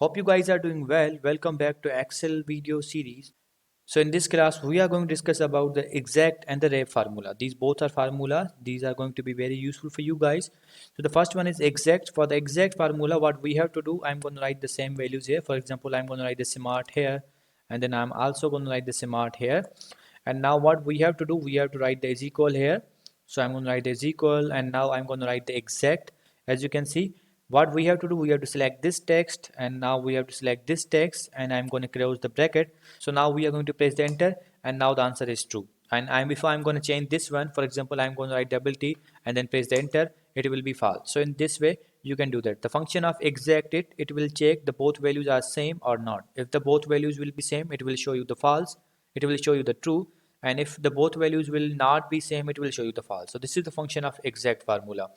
Hope you guys are doing well. Welcome back to Excel video series. So in this class, we are going to discuss about the exact and the rep formula. These both are formulas. These are going to be very useful for you guys. So the first one is exact. For the exact formula, what we have to do, I'm going to write the same values here. For example, I'm going to write the smart here, and then I'm also going to write the smart here. And now what we have to do, we have to write the is equal here. So I'm going to write the is equal, and now I'm going to write the exact. As you can see, what we have to do, we have to select this text, and now we have to select this text, and I'm going to close the bracket. So now we are going to press the enter, and now the answer is true. And if I'm going to change this one, for example, I'm going to write double T and then press the enter, it will be false. So in this way you can do that. The function of exact, it will check the both values are same or not. If the both values will be same, it will show you the false. It will show you the true. And if the both values will not be same, it will show you the false. So this is the function of exact formula.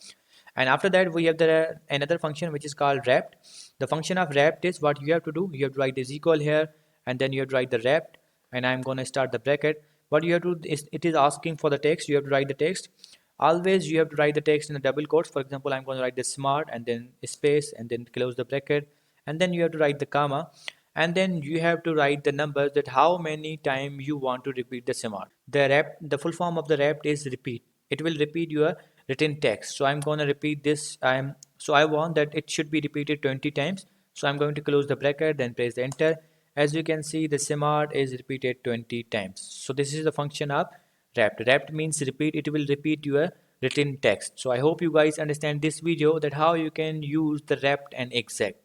And after that we have the another function which is called wrapped. The function of wrapped is, what you have to do, you have to write is equal here, and then you have to write the wrapped, and I'm going to start the bracket. What you have to do is, it is asking for the text, you have to write the text. Always you have to write the text in the double quotes. For example, I'm going to write the smart and then space and then close the bracket, and then you have to write the comma, and then you have to write the numbers, that how many times you want to repeat the smart. The full form of the wrapped is repeat. It will repeat your written text. So I'm going to repeat this. I want that it should be repeated 20 times. So I'm going to close the bracket, then press the enter. As you can see, the smart is repeated 20 times. So this is the function of wrapped. Wrapped means repeat. It will repeat your written text. So I hope you guys understand this video, that how you can use the wrapped and exact.